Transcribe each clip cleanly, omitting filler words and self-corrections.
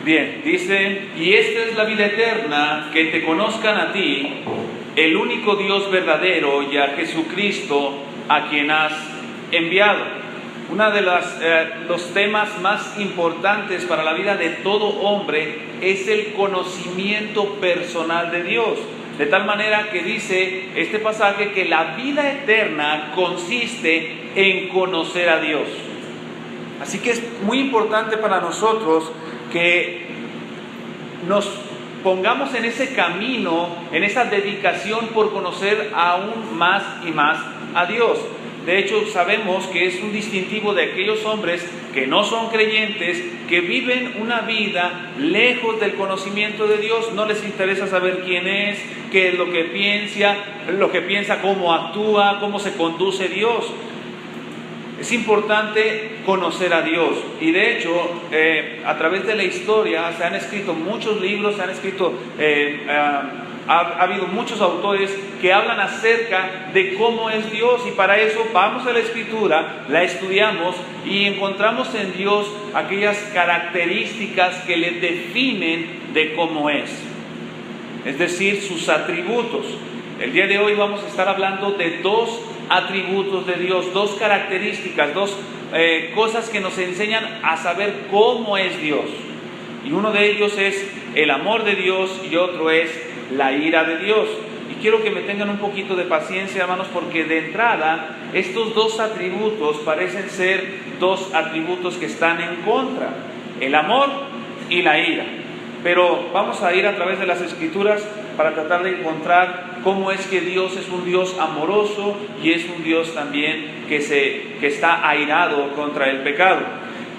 Bien, dice, y esta es la vida eterna, que te conozcan a ti, el único Dios verdadero, y a Jesucristo, a quien has enviado. Uno de los temas más importantes para la vida de todo hombre es el conocimiento personal de Dios. De tal manera que dice este pasaje que la vida eterna consiste en conocer a Dios. Así que es muy importante para nosotros que nos pongamos en ese camino, en esa dedicación por conocer aún más y más a Dios. De hecho, sabemos que es un distintivo de aquellos hombres que no son creyentes, que viven una vida lejos del conocimiento de Dios. No les interesa saber quién es, qué es lo que piensa, cómo actúa, cómo se conduce Dios. Es importante conocer a Dios. Y de hecho, a través de la historia se han escrito muchos libros, ha habido muchos autores que hablan acerca de cómo es Dios, y para eso vamos a la Escritura, la estudiamos y encontramos en Dios aquellas características que le definen de cómo es decir, sus atributos. El día de hoy vamos a estar hablando de dos atributos de Dios, dos características, dos cosas que nos enseñan a saber cómo es Dios. Y uno de ellos es el amor de Dios y otro es la ira de Dios. Y quiero que me tengan un poquito de paciencia, hermanos, porque de entrada estos dos atributos parecen ser dos atributos que están en contra: el amor y la ira. Pero vamos a ir a través de las Escrituras para tratar de encontrar cómo es que Dios es un Dios amoroso y es un Dios también que está airado contra el pecado.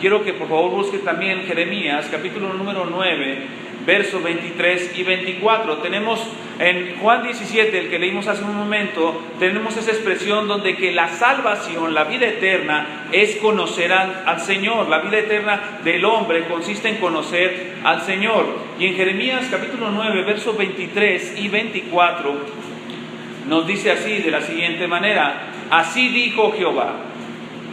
Quiero que por favor busquen también Jeremías, capítulo número 9, versos 23 y 24. Tenemos en Juan 17, el que leímos hace un momento, tenemos esa expresión donde que la salvación, la vida eterna, es conocer al Señor. La vida eterna del hombre consiste en conocer al Señor. Y en Jeremías capítulo 9, versos 23 y 24, nos dice así, de la siguiente manera: así dijo Jehová,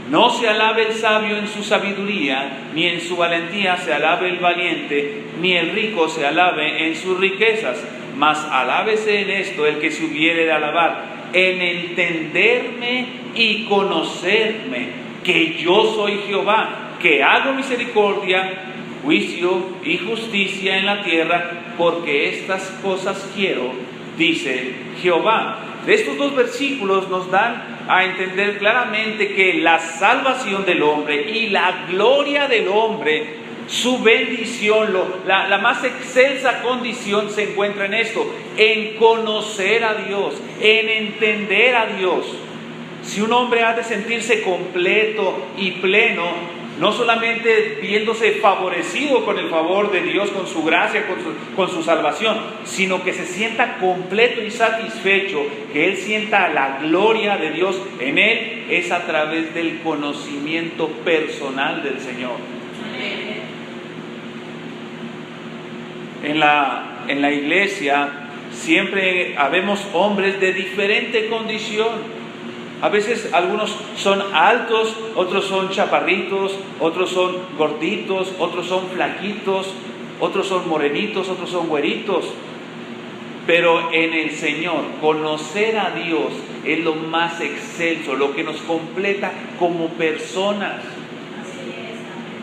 no se alabe el sabio en su sabiduría, ni en su valentía se alabe el valiente, ni el rico se alabe en sus riquezas, mas alábese en esto el que se hubiere de alabar, en entenderme y conocerme, que yo soy Jehová, que hago misericordia, juicio y justicia en la tierra, porque estas cosas quiero, dice Jehová. De estos dos versículos nos dan a entender claramente que la salvación del hombre y la gloria del hombre, su bendición, la más excelsa condición se encuentra en esto: en conocer a Dios, en entender a Dios. Si un hombre ha de sentirse completo y pleno, no solamente viéndose favorecido con el favor de Dios, con su gracia, con su salvación, sino que se sienta completo y satisfecho, que él sienta la gloria de Dios en él, es a través del conocimiento personal del Señor. En la iglesia siempre habemos hombres de diferente condición. A veces algunos son altos, otros son chaparritos, otros son gorditos, otros son flaquitos, otros son morenitos, otros son güeritos. Pero en el Señor, conocer a Dios es lo más excelso, lo que nos completa como personas.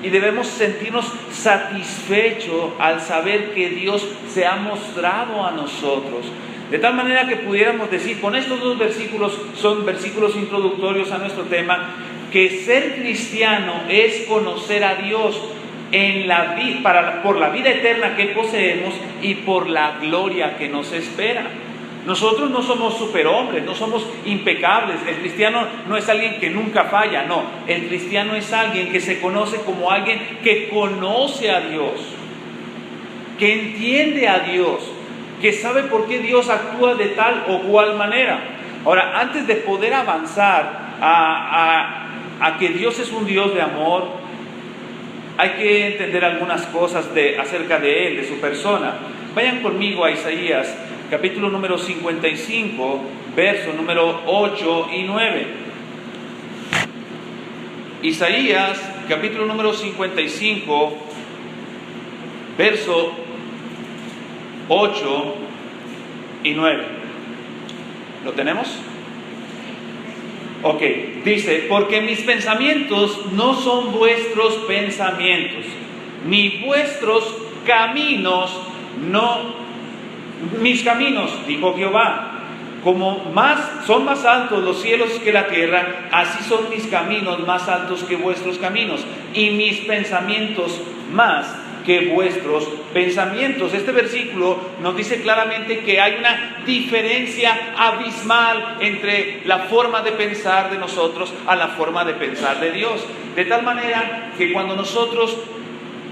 Y debemos sentirnos satisfechos al saber que Dios se ha mostrado a nosotros. De tal manera que pudiéramos decir, con estos dos versículos, son versículos introductorios a nuestro tema, que ser cristiano es conocer a Dios por la vida eterna que poseemos y por la gloria que nos espera. Nosotros no somos superhombres, no somos impecables. El cristiano no es alguien que nunca falla, no. El cristiano es alguien que se conoce como alguien que conoce a Dios, que entiende a Dios, que sabe por qué Dios actúa de tal o cual manera. Ahora, antes de poder avanzar a que Dios es un Dios de amor, hay que entender algunas cosas acerca de Él, de su persona. Vayan conmigo a Isaías, capítulo número 55, verso número 8 y 9. Isaías, capítulo número 55, verso 8 y 9. ¿Lo tenemos? Ok, dice, porque mis pensamientos no son vuestros pensamientos, ni vuestros caminos mis caminos, dijo Jehová. Como son más altos los cielos que la tierra, así son mis caminos más altos que vuestros caminos, y mis pensamientos más que vuestros pensamientos. Este versículo nos dice claramente que hay una diferencia abismal entre la forma de pensar de nosotros a la forma de pensar de Dios. De tal manera que cuando nosotros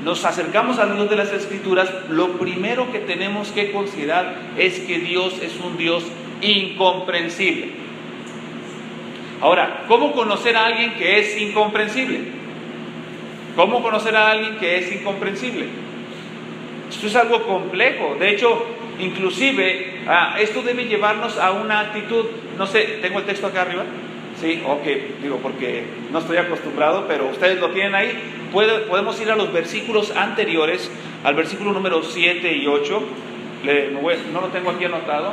nos acercamos al Dios de las Escrituras, lo primero que tenemos que considerar es que Dios es un Dios incomprensible. Ahora, ¿cómo conocer a alguien que es incomprensible? ¿Cómo conocer a alguien que es incomprensible? Esto es algo complejo. De hecho, inclusive, esto debe llevarnos a una actitud. No sé, ¿tengo el texto acá arriba? Sí, ok, digo porque no estoy acostumbrado, pero ustedes lo tienen ahí. Podemos ir a los versículos anteriores, al versículo número 7 y 8. No lo tengo aquí anotado,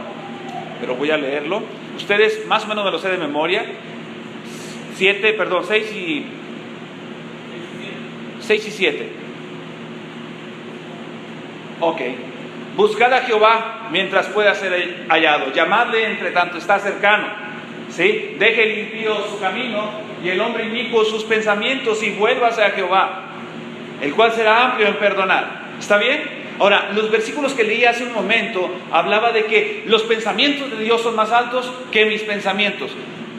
pero voy a leerlo. Ustedes más o menos me lo sé de memoria. 6 y 7. Ok. Buscad a Jehová mientras pueda ser hallado. Llamadle entre tanto está cercano. ¿Sí? Deje el impío su camino y el hombre inicuo sus pensamientos y vuélvase a Jehová, el cual será amplio en perdonar. ¿Está bien? Ahora, los versículos que leí hace un momento hablaba de que los pensamientos de Dios son más altos que mis pensamientos.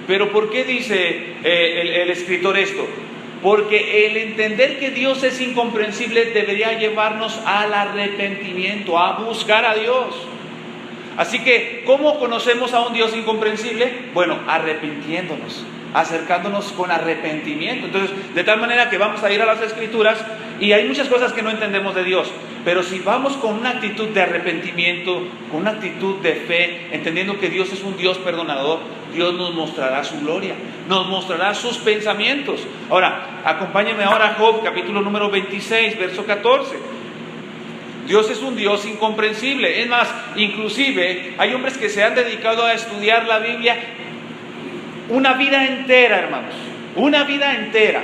Pero ¿por qué dice el escritor esto? Porque el entender que Dios es incomprensible debería llevarnos al arrepentimiento, a buscar a Dios. Así que, ¿cómo conocemos a un Dios incomprensible? Bueno, arrepintiéndonos, acercándonos con arrepentimiento. Entonces, de tal manera que vamos a ir a las Escrituras y hay muchas cosas que no entendemos de Dios, pero si vamos con una actitud de arrepentimiento, con una actitud de fe, entendiendo que Dios es un Dios perdonador, Dios nos mostrará su gloria, nos mostrará sus pensamientos. Ahora, acompáñenme ahora a Job, capítulo número 26, verso 14. Dios es un Dios incomprensible. Es más, inclusive hay hombres que se han dedicado a estudiar la Biblia una vida entera, hermanos, una vida entera.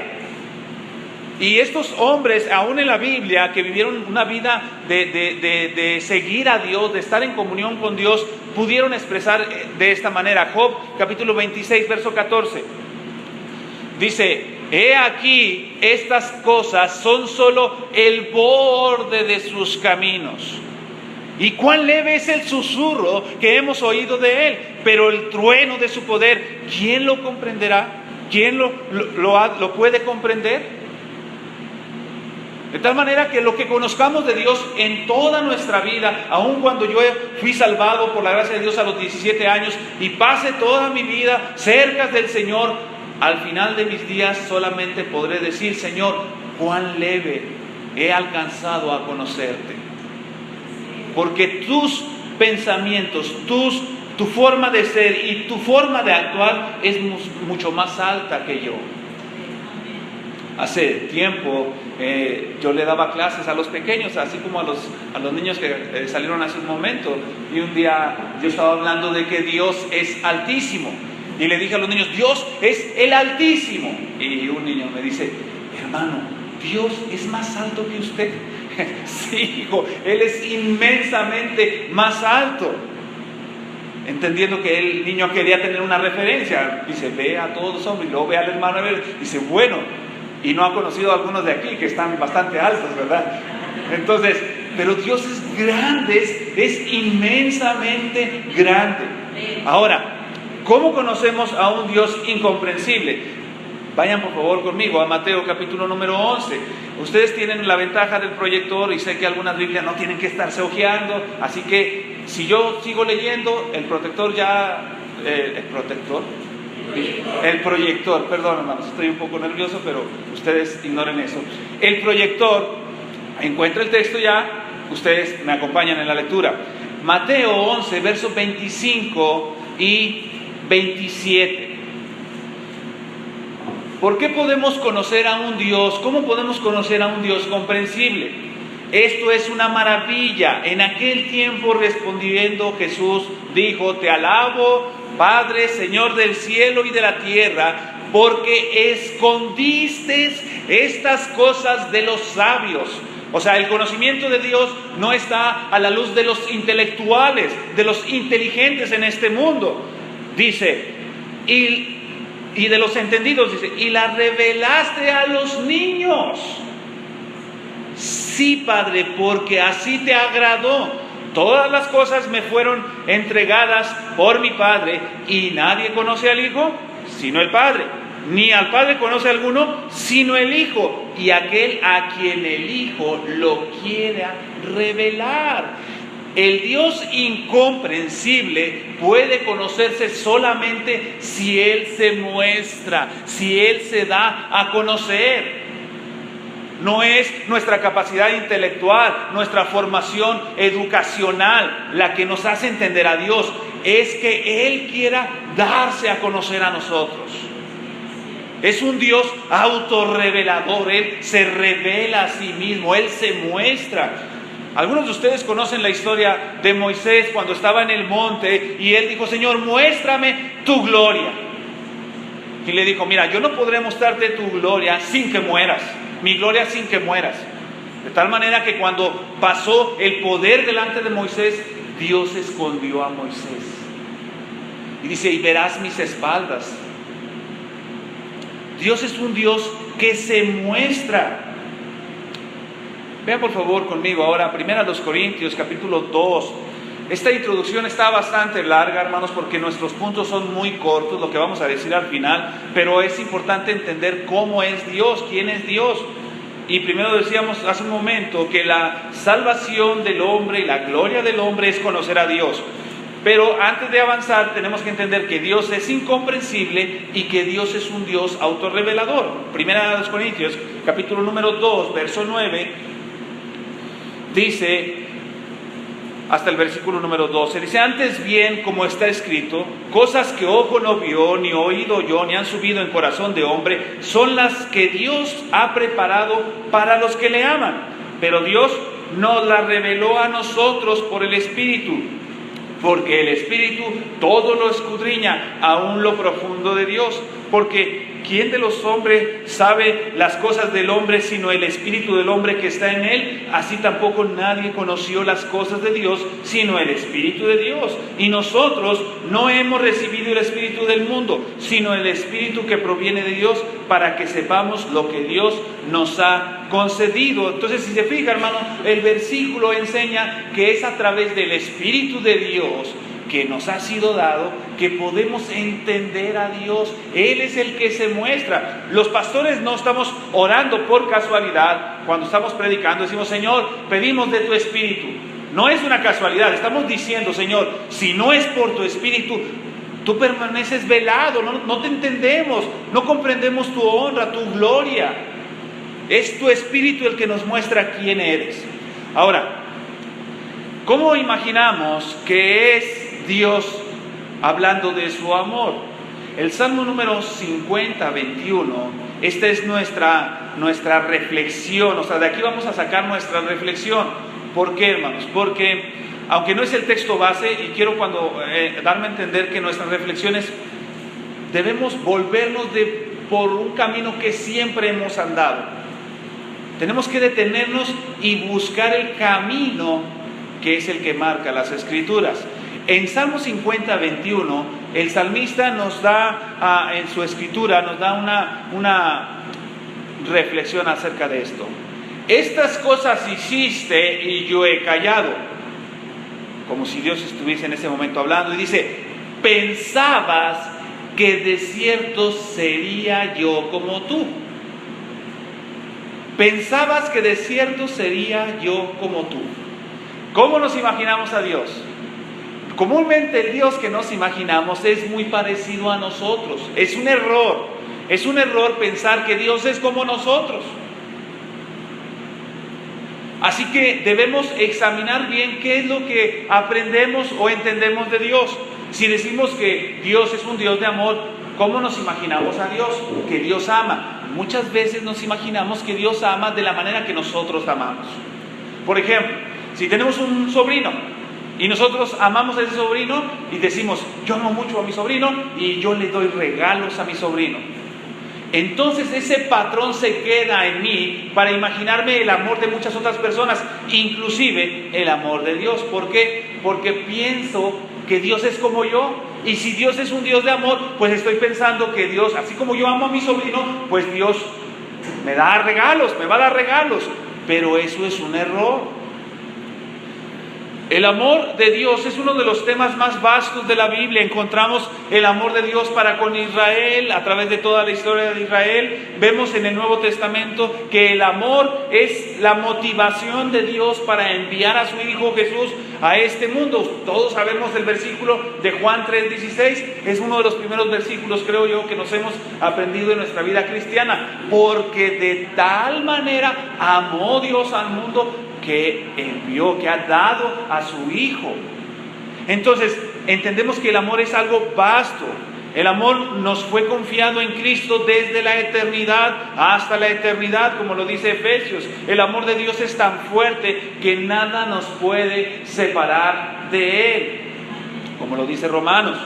Y estos hombres, aún en la Biblia, que vivieron una vida de seguir a Dios, de estar en comunión con Dios, pudieron expresar de esta manera. Job, capítulo 26, verso 14. Dice, he aquí, estas cosas son solo el borde de sus caminos. Y cuán leve es el susurro que hemos oído de él, pero el trueno de su poder, ¿quién lo comprenderá? ¿Quién lo puede comprender? De tal manera que lo que conozcamos de Dios en toda nuestra vida, aun cuando yo fui salvado por la gracia de Dios a los 17 años y pase toda mi vida cerca del Señor, al final de mis días solamente podré decir, Señor, cuán leve he alcanzado a conocerte. Porque tus pensamientos, tu forma de ser y tu forma de actuar es mucho más alta que yo. Hace tiempo yo le daba clases a los pequeños, así como a los niños que salieron hace un momento. Y un día yo estaba hablando de que Dios es altísimo. Y le dije a los niños, Dios es el Altísimo. Y un niño me dice, hermano, Dios es más alto que usted. Sí, hijo, Él es inmensamente más alto. Entendiendo que el niño quería tener una referencia. Dice, ve a todos los hombres. Y luego ve al hermano Abel. Dice, bueno, y no ha conocido a algunos de aquí que están bastante altos, ¿verdad? Entonces, pero Dios es grande, es inmensamente grande. Ahora, ¿cómo conocemos a un Dios incomprensible? Vayan por favor conmigo a Mateo capítulo número 11. Ustedes tienen la ventaja del proyector y sé que algunas Biblias no tienen que estarse hojeando, así que si yo sigo leyendo, el proyector, perdón hermanos, estoy un poco nervioso, pero ustedes ignoren eso. El proyector encuentra el texto ya, ustedes me acompañan en la lectura. Mateo 11, versos 25 y 27. ¿Por qué podemos conocer a un Dios? ¿Cómo podemos conocer a un Dios comprensible? Esto es una maravilla. En aquel tiempo respondiendo Jesús dijo: te alabo, Padre, Señor del cielo y de la tierra, porque escondiste estas cosas de los sabios. O sea, el conocimiento de Dios no está a la luz de los intelectuales, de los inteligentes en este mundo. Dice, y de los entendidos, dice, y la revelaste a los niños. Sí, Padre, porque así te agradó. Todas las cosas me fueron entregadas por mi Padre, y nadie conoce al Hijo sino el Padre, ni al Padre conoce alguno sino el Hijo, y aquel a quien el Hijo lo quiera revelar. El Dios incomprensible puede conocerse solamente si Él se muestra, si Él se da a conocer. No es nuestra capacidad intelectual, nuestra formación educacional la que nos hace entender a Dios. Es que Él quiera darse a conocer a nosotros. Es un Dios autorrevelador. Él se revela a sí mismo, Él se muestra. Algunos de ustedes conocen la historia de Moisés cuando estaba en el monte y él dijo: Señor, muéstrame tu gloria. Y le dijo: mira, yo no podré mostrarte tu gloria sin que mueras. Mi gloria sin que mueras. De tal manera que cuando pasó el poder delante de Moisés, Dios escondió a Moisés. Y dice: y verás mis espaldas. Dios es un Dios que se muestra. Vean por favor conmigo ahora 1 Corintios capítulo 2. Esta introducción está bastante larga, hermanos, porque nuestros puntos son muy cortos, lo que vamos a decir al final, pero es importante entender cómo es Dios, quién es Dios. Y primero decíamos hace un momento que la salvación del hombre y la gloria del hombre es conocer a Dios. Pero antes de avanzar tenemos que entender que Dios es incomprensible y que Dios es un Dios autorrevelador. 1 Corintios capítulo número 2, verso 9, dice, hasta el versículo número 12, dice: antes bien, como está escrito, cosas que ojo no vio, ni oído oyó, ni han subido en corazón de hombre, son las que Dios ha preparado para los que le aman. Pero Dios nos las reveló a nosotros por el Espíritu, porque el Espíritu todo lo escudriña, aún lo profundo de Dios. Porque ¿quién de los hombres sabe las cosas del hombre sino el Espíritu del hombre que está en él? Así tampoco nadie conoció las cosas de Dios sino el Espíritu de Dios. Y nosotros no hemos recibido el Espíritu del mundo, sino el Espíritu que proviene de Dios, para que sepamos lo que Dios nos ha concedido. Entonces, si se fija, hermano, el versículo enseña que es a través del Espíritu de Dios que nos ha sido dado, que podemos entender a Dios. Él es el que se muestra. Los pastores no estamos orando por casualidad. Cuando estamos predicando decimos: Señor, pedimos de tu Espíritu. No es una casualidad. Estamos diciendo: Señor, si no es por tu Espíritu, tú permaneces velado, no te entendemos, no comprendemos tu honra, tu gloria. Es tu Espíritu el que nos muestra quién eres. Ahora, ¿cómo imaginamos que es Dios hablando de su amor? El Salmo número 50, 21, esta es nuestra reflexión. O sea, de aquí vamos a sacar nuestra reflexión. ¿Por qué, hermanos? Porque aunque no es el texto base, y quiero darme a entender que nuestras reflexiones debemos volvernos por un camino que siempre hemos andado. Tenemos que detenernos y buscar el camino que es el que marca las Escrituras. En Salmo 50, 21, el salmista nos da, en su escritura, nos da una reflexión acerca de esto. Estas cosas hiciste y yo he callado. Como si Dios estuviese en ese momento hablando. Y dice: pensabas que de cierto sería yo como tú. Pensabas que de cierto sería yo como tú. ¿Cómo nos imaginamos a Dios? Comúnmente el Dios que nos imaginamos es muy parecido a nosotros. Es un error pensar que Dios es como nosotros. Así que debemos examinar bien qué es lo que aprendemos o entendemos de Dios. Si decimos que Dios es un Dios de amor, ¿cómo nos imaginamos a Dios? Que Dios ama. Muchas veces nos imaginamos que Dios ama de la manera que nosotros amamos. Por ejemplo, si tenemos un sobrino y nosotros amamos a ese sobrino y decimos, yo amo mucho a mi sobrino y yo le doy regalos a mi sobrino. Entonces ese patrón se queda en mí para imaginarme el amor de muchas otras personas, inclusive el amor de Dios. ¿Por qué? Porque pienso que Dios es como yo. Y si Dios es un Dios de amor, pues estoy pensando que Dios, así como yo amo a mi sobrino, pues Dios me da regalos, me va a dar regalos. Pero eso es un error. El amor de Dios es uno de los temas más vastos de la Biblia. Encontramos el amor de Dios para con Israel a través de toda la historia de Israel. Vemos en el Nuevo Testamento que el amor es la motivación de Dios para enviar a su Hijo Jesús a este mundo. Todos sabemos el versículo de Juan 3:16. Es uno de los primeros versículos, creo yo, que nos hemos aprendido en nuestra vida cristiana. Porque de tal manera amó Dios al mundo que envió, que ha dado a su Hijo. Entonces, entendemos que el amor es algo vasto. El amor nos fue confiado en Cristo desde la eternidad hasta la eternidad, como lo dice Efesios. El amor de Dios es tan fuerte que nada nos puede separar de Él, como lo dice Romanos.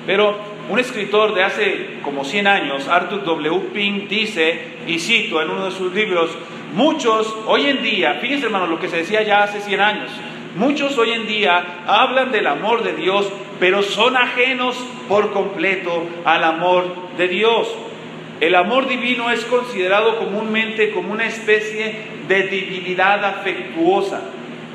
Pero un escritor de hace como 100 años, Arthur W. Pink, dice, y cito en uno de sus libros, muchos hoy en día, fíjense hermanos lo que se decía ya hace 100 años, muchos hoy en día hablan del amor de Dios, pero son ajenos por completo al amor de Dios. El amor divino es considerado comúnmente como una especie de divinidad afectuosa,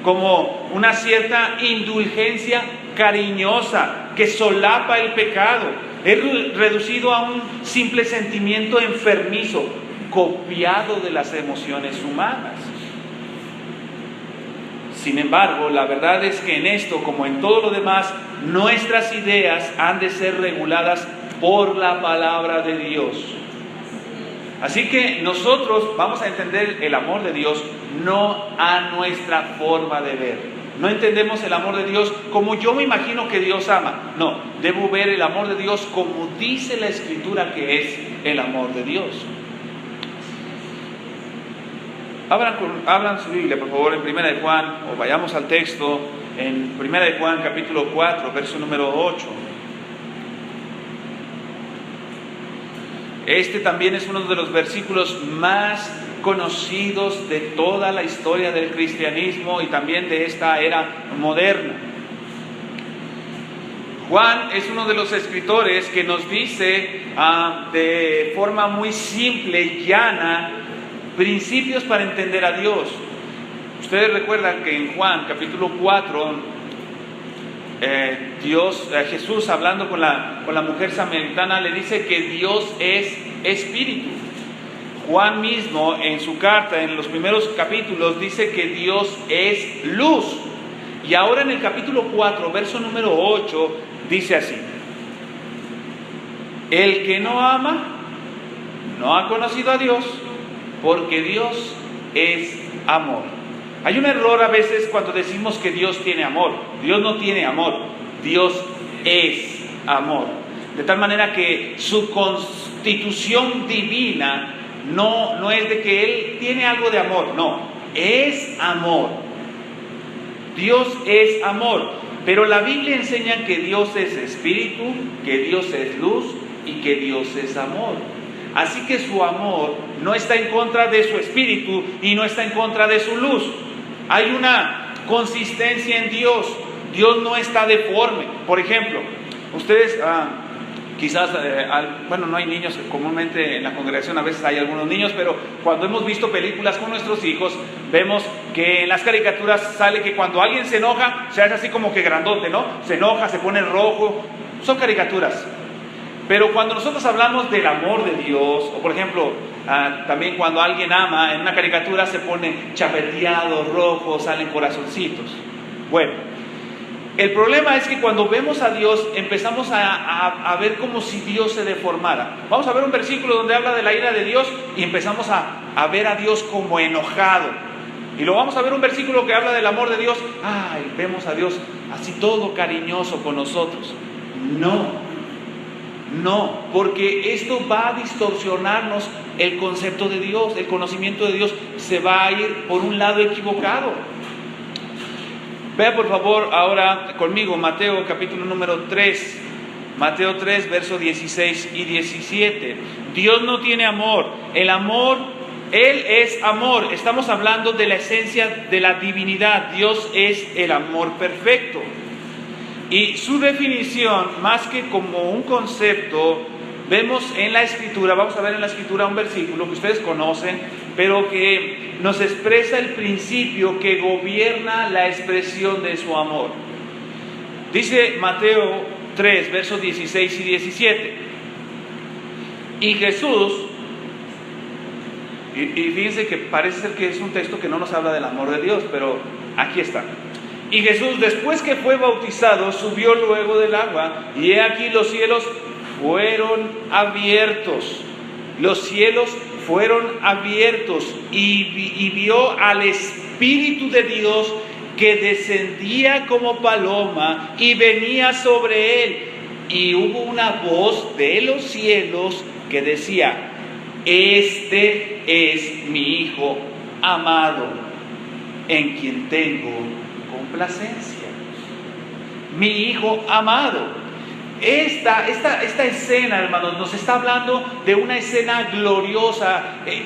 como una cierta indulgencia cariñosa que solapa el pecado. Es reducido a un simple sentimiento enfermizo, copiado de las emociones humanas. Sin embargo, la verdad es que en esto, como en todo lo demás, nuestras ideas han de ser reguladas por la palabra de Dios. Así que nosotros vamos a entender el amor de Dios no a nuestra forma de ver. No entendemos el amor de Dios como yo me imagino que Dios ama. No, debo ver el amor de Dios como dice la Escritura que es el amor de Dios. Abran su Biblia, por favor, en 1 de Juan, o vayamos al texto, en 1 de Juan, capítulo 4, verso número 8. Este también es uno de los versículos más conocidos de toda la historia del cristianismo y también de esta era moderna. Juan es uno de los escritores que nos dice de forma muy simple y llana principios para entender a Dios. Ustedes recuerdan que en Juan capítulo 4 Jesús hablando con la mujer samaritana le dice que Dios es espíritu. Juan mismo en su carta, en los primeros capítulos, dice que Dios es luz. Y ahora en el capítulo 4, verso número 8, dice así: el que no ama no ha conocido a Dios, porque Dios es amor. Hay un error a veces cuando decimos que Dios tiene amor. Dios no tiene amor, Dios es amor. De tal manera que su constitución divina no es de que Él tiene algo de amor, no, es amor. Dios es amor, pero la Biblia enseña que Dios es espíritu, que Dios es luz y que Dios es amor. Así que su amor no está en contra de su espíritu y no está en contra de su luz. Hay una consistencia en Dios. Dios no está deforme. Por ejemplo, ustedes quizás, no hay niños, comúnmente en la congregación a veces hay algunos niños, pero cuando hemos visto películas con nuestros hijos, vemos que en las caricaturas sale que cuando alguien se enoja, se hace así como que grandote, ¿no? Se enoja, se pone rojo. Son caricaturas. Pero cuando nosotros hablamos del amor de Dios, o por ejemplo, también cuando alguien ama, en una caricatura se pone chapeteado, rojo, salen corazoncitos. Bueno, el problema es que cuando vemos a Dios empezamos a ver como si Dios se deformara. Vamos a ver un versículo donde habla de la ira de Dios y empezamos a ver a Dios como enojado. Y luego vamos a ver un versículo que habla del amor de Dios. Vemos a Dios así todo cariñoso con nosotros. No, porque esto va a distorsionarnos el concepto de Dios, el conocimiento de Dios se va a ir por un lado equivocado. Vea por favor ahora conmigo Mateo capítulo número 3, Mateo 3, versos 16 y 17. Dios no tiene amor, el amor, Él es amor. Estamos hablando de la esencia de la divinidad. Dios es el amor perfecto. Y su definición, más que como un concepto, vemos en la Escritura, vamos a ver en la Escritura un versículo que ustedes conocen, pero que nos expresa el principio que gobierna la expresión de su amor. Dice Mateo 3, versos 16 y 17. Y Jesús, y fíjense que parece ser que es un texto que no nos habla del amor de Dios, pero aquí está. Y Jesús, después que fue bautizado, subió luego del agua, y he aquí los cielos fueron abiertos. Los cielos fueron abiertos, y vio al Espíritu de Dios que descendía como paloma y venía sobre él. Y hubo una voz de los cielos que decía: este es mi Hijo amado, en quien tengo complacencia. Mi Hijo amado. Esta escena, hermanos, nos está hablando de una escena gloriosa.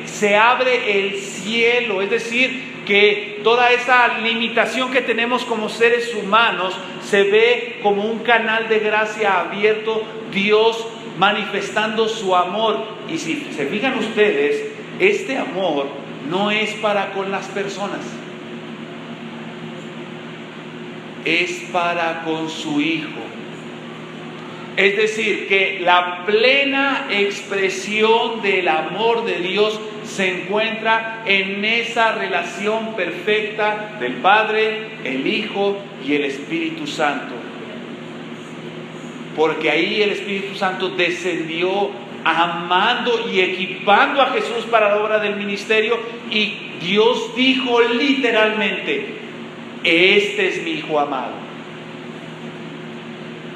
Se abre el cielo, es decir, que toda esa limitación que tenemos como seres humanos se ve como un canal de gracia abierto, Dios manifestando su amor. Y si se fijan ustedes, este amor no es para con las personas, es para con su Hijo. Es decir, que la plena expresión del amor de Dios se encuentra en esa relación perfecta del Padre, el Hijo y el Espíritu Santo. Porque ahí el Espíritu Santo descendió amando y equipando a Jesús para la obra del ministerio, y Dios dijo literalmente: este es mi Hijo amado.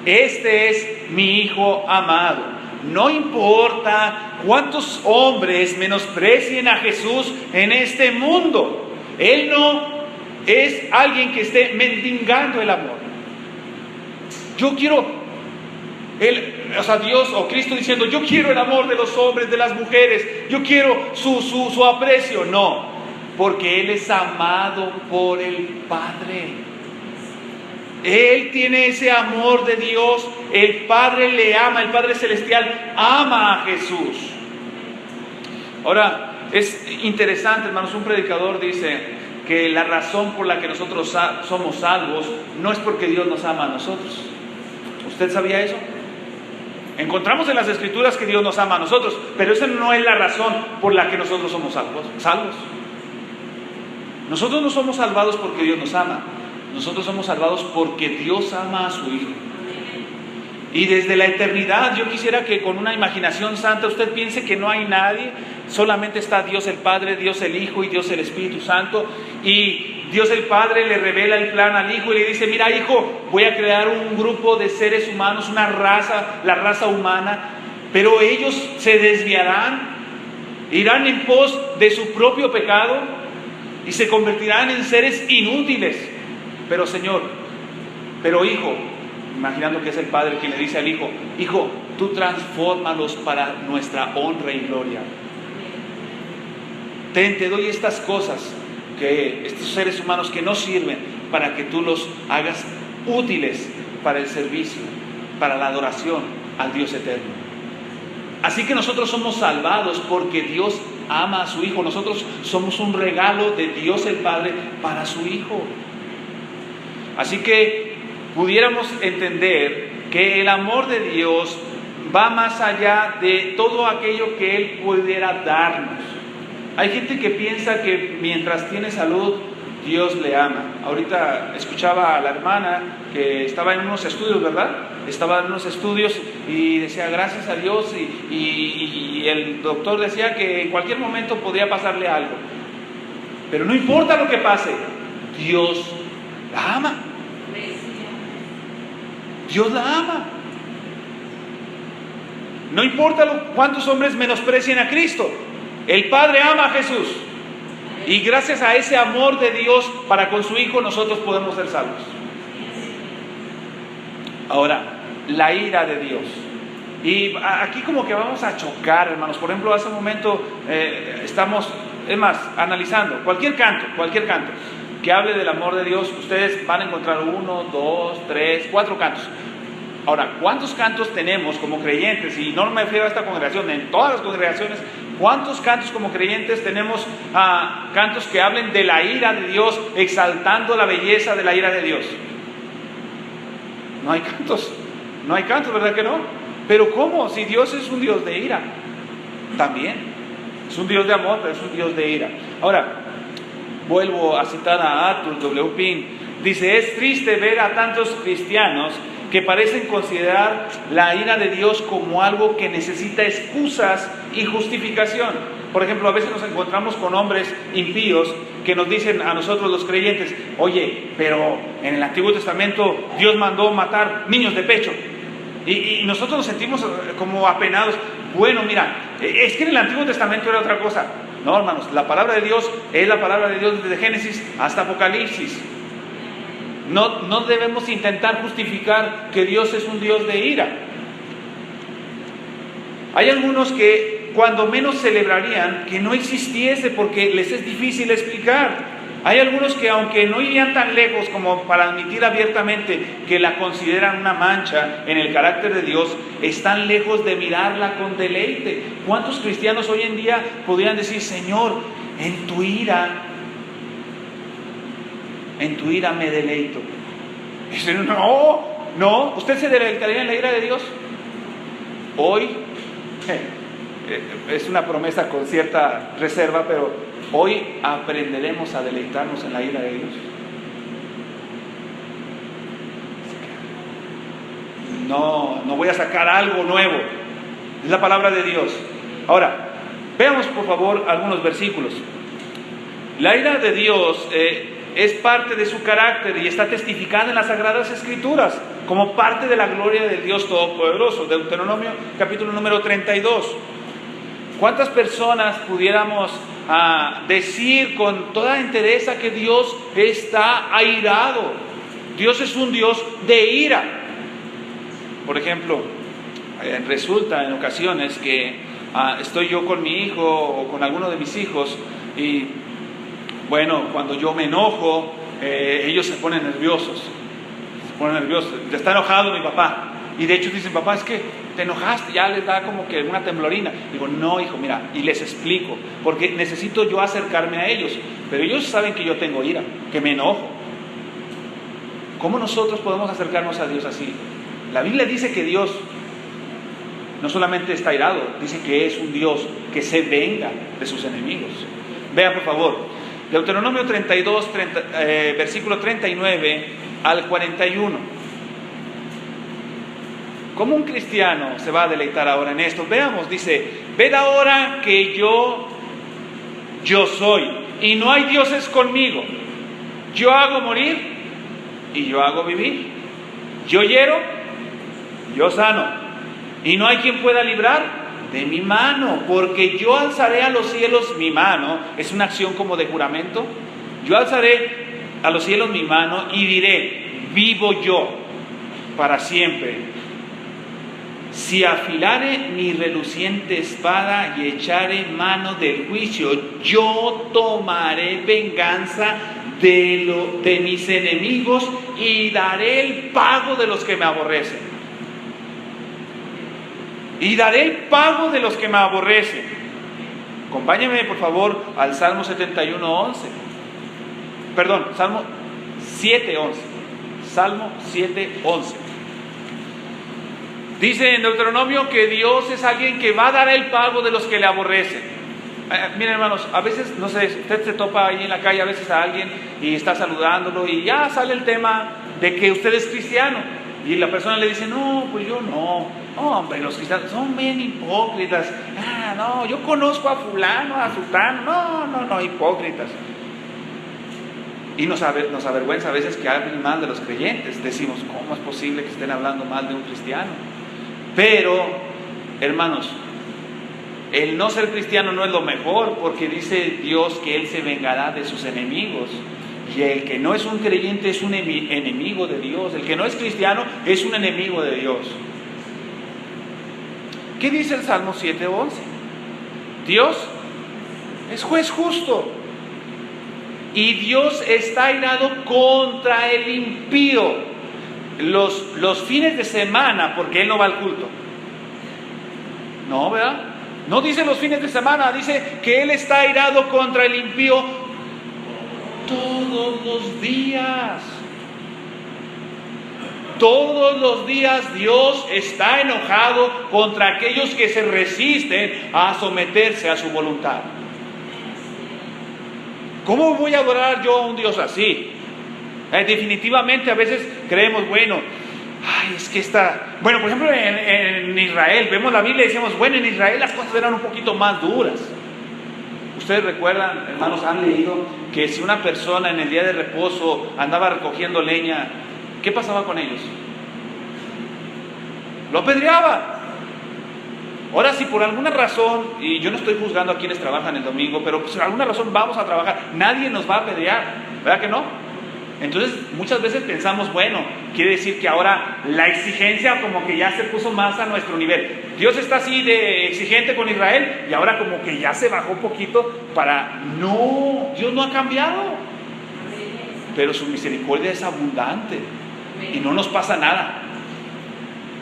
Este es mi Hijo amado. No importa cuántos hombres menosprecien a Jesús en este mundo, Él no es alguien que esté mendigando el amor. Yo quiero, Dios o Cristo diciendo: yo quiero el amor de los hombres, de las mujeres, yo quiero su aprecio. No, porque Él es amado por el Padre. Él tiene ese amor de Dios. El Padre le ama, el Padre Celestial ama a Jesús. Ahora, es interesante, hermanos, un predicador dice que la razón por la que nosotros somos salvos no es porque Dios nos ama a nosotros. ¿Usted sabía eso? Encontramos en las Escrituras que Dios nos ama a nosotros, pero esa no es la razón por la que nosotros somos salvos. Nosotros no somos salvados porque Dios nos ama. Nosotros somos salvados porque Dios ama a su Hijo. Y desde la eternidad, yo quisiera que con una imaginación santa usted piense que no hay nadie, solamente está Dios el Padre, Dios el Hijo y Dios el Espíritu Santo. Y Dios el Padre le revela el plan al Hijo y le dice: mira, hijo, voy a crear un grupo de seres humanos, una raza, la raza humana, pero ellos se desviarán, irán en pos de su propio pecado y se convertirán en seres inútiles. Pero Señor, pero Hijo, imaginando que es el Padre quien le dice al Hijo: Hijo, tú transfórmalos para nuestra honra y gloria. Te doy estas cosas, que estos seres humanos que no sirven, para que tú los hagas útiles para el servicio, para la adoración al Dios eterno. Así que nosotros somos salvados porque Dios ama a su Hijo. Nosotros somos un regalo de Dios el Padre para su Hijo. Así que pudiéramos entender que el amor de Dios va más allá de todo aquello que Él pudiera darnos. Hay gente que piensa que mientras tiene salud, Dios le ama. Ahorita escuchaba a la hermana que estaba en unos estudios, ¿verdad? Estaba en unos estudios y decía: gracias a Dios, y el doctor decía que en cualquier momento podría pasarle algo. Pero no importa lo que pase, Dios la ama. Dios la ama. No importa cuántos hombres menosprecien a Cristo, el Padre ama a Jesús. Y gracias a ese amor de Dios para con su Hijo, nosotros podemos ser salvos. Ahora, la ira de Dios. Y aquí como que vamos a chocar, hermanos. Por ejemplo, hace un momento estamos, es más, analizando cualquier canto que hable del amor de Dios. Ustedes van a encontrar 1, 2, 3, 4 cantos. Ahora, ¿cuántos cantos tenemos como creyentes? Y no me refiero a esta congregación, en todas las congregaciones, ¿cuántos cantos como creyentes tenemos cantos que hablen de la ira de Dios, exaltando la belleza de la ira de Dios? No hay cantos, ¿verdad que no? Pero ¿cómo? Si Dios es un Dios de ira, también. Es un Dios de amor, pero es un Dios de ira. Ahora, vuelvo a citar a Arthur W. Pink. Dice, es triste ver a tantos cristianos que parecen considerar la ira de Dios como algo que necesita excusas y justificación. Por ejemplo, a veces nos encontramos con hombres impíos que nos dicen a nosotros los creyentes, oye, pero en el Antiguo Testamento Dios mandó matar niños de pecho. Y nosotros nos sentimos como apenados. Bueno, mira, es que en el Antiguo Testamento era otra cosa. No, hermanos, la palabra de Dios es la palabra de Dios desde Génesis hasta Apocalipsis. No debemos intentar justificar que Dios es un Dios de ira. Hay algunos que cuando menos celebrarían que no existiese porque les es difícil explicar. Hay algunos que aunque no irían tan lejos como para admitir abiertamente que la consideran una mancha en el carácter de Dios, están lejos de mirarla con deleite. ¿Cuántos cristianos hoy en día podrían decir, Señor, en tu ira me deleito? Y dicen, no, ¿usted se deleitaría en la ira de Dios? Hoy, es una promesa con cierta reserva, pero hoy aprenderemos a deleitarnos en la ira de Dios. No voy a sacar algo nuevo, es la palabra de Dios. Ahora, veamos por favor algunos versículos. La ira de Dios es parte de su carácter y está testificada en las Sagradas Escrituras como parte de la gloria del Dios Todopoderoso. Deuteronomio capítulo número 32. ¿Cuántas personas pudiéramos decir con toda entereza que Dios está airado? Dios es un Dios de ira. Por ejemplo, resulta en ocasiones que estoy yo con mi hijo o con alguno de mis hijos y bueno, cuando yo me enojo, ellos se ponen nerviosos. Ya está enojado mi papá. Y de hecho dicen, papá, es que te enojaste, ya les da como que una temblorina. Digo, no, hijo, mira, y les explico, porque necesito yo acercarme a ellos. Pero ellos saben que yo tengo ira, que me enojo. ¿Cómo nosotros podemos acercarnos a Dios así? La Biblia dice que Dios no solamente está airado, dice que es un Dios que se venga de sus enemigos. Vean por favor, Deuteronomio 32, versículo 39 al 41. ¿Cómo un cristiano se va a deleitar ahora en esto? Veamos, dice, ved ahora que yo soy, y no hay dioses conmigo. Yo hago morir, y yo hago vivir. Yo hiero, yo sano, y no hay quien pueda librar de mi mano, porque yo alzaré a los cielos mi mano. Es una acción como de juramento. Yo alzaré a los cielos mi mano y diré, vivo yo para siempre. Si afilare mi reluciente espada y echare mano del juicio, yo tomaré venganza de mis enemigos y daré el pago de los que me aborrecen. Y daré el pago de los que me aborrecen. Acompáñenme por favor al Salmo 71:11. Perdón, Salmo 7:11. Salmo 7:11. Dice en Deuteronomio que Dios es alguien que va a dar el pago de los que le aborrecen. Miren hermanos, a veces, no sé, usted se topa ahí en la calle a veces a alguien y está saludándolo y ya sale el tema de que usted es cristiano. Y la persona le dice, no, pues yo no. Hombre, los cristianos son bien hipócritas. No, yo conozco a fulano, a sultano. No, hipócritas. Y nos avergüenza a veces que hablen mal de los creyentes. Decimos, ¿cómo es posible que estén hablando mal de un cristiano? Pero Hermanos, el no ser cristiano no es lo mejor, porque dice Dios que Él se vengará de sus enemigos. Y el que no es un creyente es un enemigo de Dios. El que no es cristiano es un enemigo de Dios. ¿Qué dice el Salmo 7:11? Dios es juez justo. Y Dios está airado contra el impío. Los fines de semana, porque Él no va al culto. No, ¿verdad? No dice los fines de semana, dice que Él está airado contra el impío todos los días. Todos los días Dios está enojado contra aquellos que se resisten a someterse a su voluntad. ¿Cómo voy a adorar yo a un Dios así? Definitivamente a veces creemos, bueno, es que por ejemplo en Israel, vemos la Biblia y decimos, bueno, en Israel las cosas eran un poquito más duras. Ustedes recuerdan, hermanos, han leído que si una persona en el día de reposo andaba recogiendo leña, ¿qué pasaba con ellos? Lo apedreaban. Ahora, si por alguna razón, y yo no estoy juzgando a quienes trabajan el domingo, pero por alguna razón vamos a trabajar, nadie nos va a apedrear, ¿verdad que no? Entonces muchas veces pensamos, bueno, quiere decir que ahora la exigencia como que ya se puso más a nuestro nivel. Dios está así de exigente con Israel y ahora como que ya se bajó un poquito No, Dios no ha cambiado, pero su misericordia es abundante y no nos pasa nada.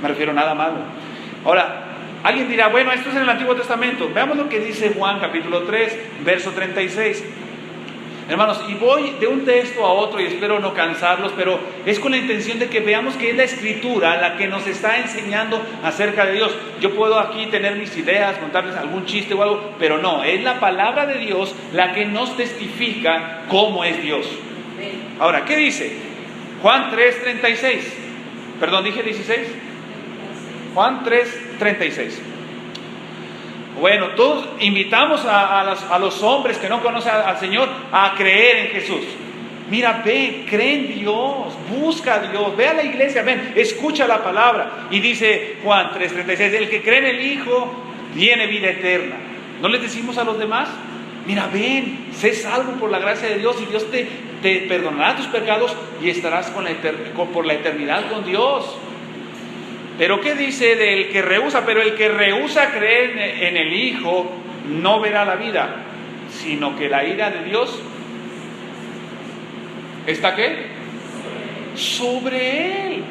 Me refiero a nada malo. Ahora, alguien dirá, bueno, esto es en el Antiguo Testamento. Veamos lo que dice Juan capítulo 3, verso 36. Hermanos, y voy de un texto a otro y espero no cansarlos, pero es con la intención de que veamos que es la Escritura la que nos está enseñando acerca de Dios. Yo puedo aquí tener mis ideas, contarles algún chiste o algo, pero no, es la palabra de Dios la que nos testifica cómo es Dios. Ahora, ¿qué dice? Juan 3:36. Perdón, ¿dije 16? Juan 3:36. Bueno, todos invitamos a los hombres que no conocen al Señor a creer en Jesús. Mira, ve, cree en Dios, busca a Dios, ve a la iglesia, ven, escucha la palabra. Y dice Juan 3:36, el que cree en el Hijo tiene vida eterna. ¿No les decimos a los demás? Mira, ven, sé salvo por la gracia de Dios y Dios te perdonará tus pecados y estarás por la eternidad con Dios. Pero ¿qué dice del que rehúsa? Pero el que rehúsa creer en el Hijo no verá la vida, sino que la ira de Dios ¿está qué? Sobre él.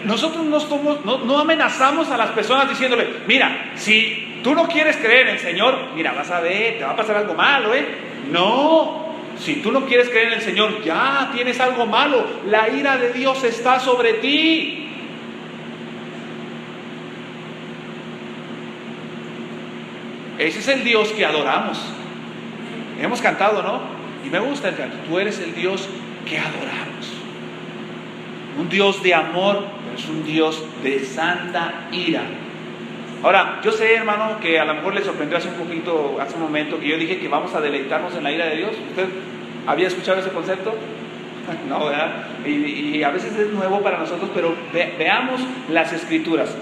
Nosotros no amenazamos a las personas diciéndole, mira, si tú no quieres creer en el Señor, mira, vas a ver, te va a pasar algo malo, No, si tú no quieres creer en el Señor, ya tienes algo malo, la ira de Dios está sobre ti. Ese es el Dios que adoramos. Hemos cantado, ¿no? Y me gusta el canto. Tú eres el Dios que adoramos. Un Dios de amor, pero es un Dios de santa ira. Ahora, yo sé, hermano, que a lo mejor le sorprendió hace un momento, que yo dije que vamos a deleitarnos en la ira de Dios. ¿Usted había escuchado ese concepto? No, ¿verdad? Y a veces es nuevo para nosotros, pero veamos las Escrituras.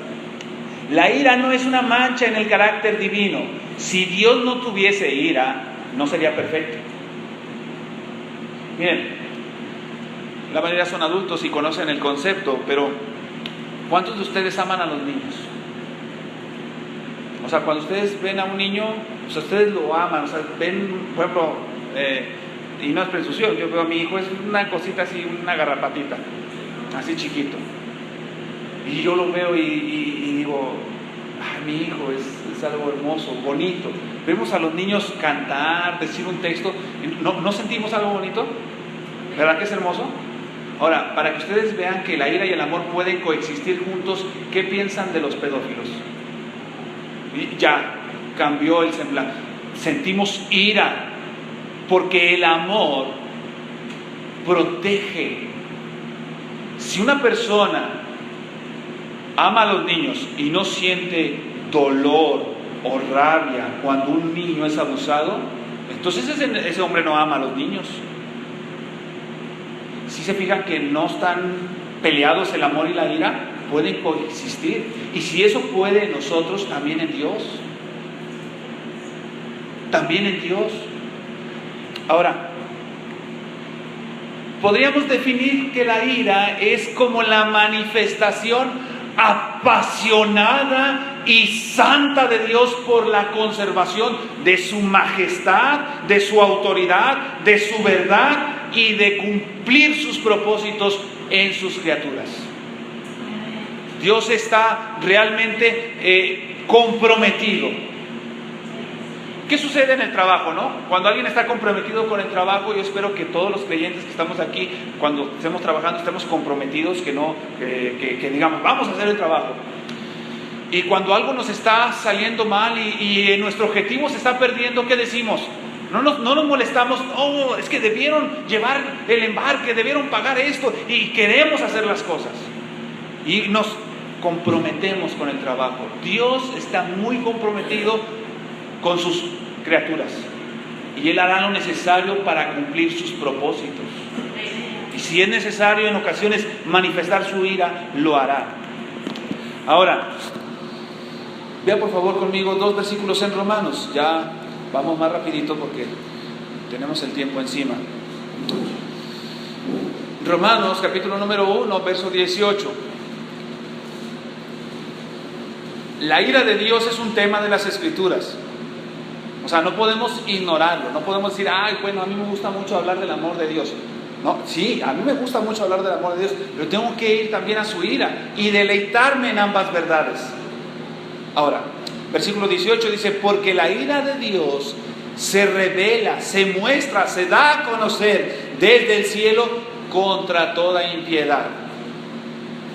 La ira no es una mancha en el carácter divino. Si Dios no tuviese ira, no sería perfecto. Miren, la mayoría son adultos y conocen el concepto, pero ¿cuántos de ustedes aman a los niños? O sea, cuando ustedes ven a un niño, o sea, ustedes lo aman, o sea, ven, por ejemplo, y no es presunción, yo veo a mi hijo, es una cosita así, una garrapatita, así chiquito. Y yo lo veo y digo, mi hijo es algo hermoso, bonito. Vemos a los niños cantar, decir un texto, ¿no sentimos algo bonito? ¿Verdad que es hermoso? Ahora, para que ustedes vean que la ira y el amor pueden coexistir juntos, ¿qué piensan de los pedófilos? Y ya cambió el semblante. Sentimos ira, porque el amor protege. Si una persona ama a los niños y no siente dolor o rabia cuando un niño es abusado, entonces ese hombre no ama a los niños. Si se fijan que no están peleados el amor y la ira, pueden coexistir. Y si eso puede en nosotros, también en Dios. También en Dios. Ahora, podríamos definir que la ira es como la manifestación apasionada y santa de Dios por la conservación de su majestad, de su autoridad, de su verdad y de cumplir sus propósitos en sus criaturas. Dios está realmente comprometido. ¿Qué sucede en el trabajo, no? Cuando alguien está comprometido con el trabajo, yo espero que todos los creyentes que estamos aquí, cuando estemos trabajando, estemos comprometidos, que digamos, vamos a hacer el trabajo. Y cuando algo nos está saliendo mal y nuestro objetivo se está perdiendo, ¿qué decimos? No nos molestamos, oh, es que debieron llevar el embarque, debieron pagar esto, y queremos hacer las cosas. Y nos comprometemos con el trabajo. Dios está muy comprometido con sus criaturas, y Él hará lo necesario para cumplir sus propósitos. Y si es necesario en ocasiones manifestar su ira, lo hará. Ahora, vea por favor conmigo 2 versículos en Romanos. Ya vamos más rapidito porque tenemos el tiempo encima. Romanos capítulo número 1, verso 18. La ira de Dios es un tema de las Escrituras. O sea, no podemos ignorarlo, no podemos decir, ay, bueno, a mí me gusta mucho hablar del amor de Dios. No, sí, a mí me gusta mucho hablar del amor de Dios, pero tengo que ir también a su ira y deleitarme en ambas verdades. Ahora, versículo 18 dice, porque la ira de Dios se revela, se muestra, se da a conocer desde el cielo contra toda impiedad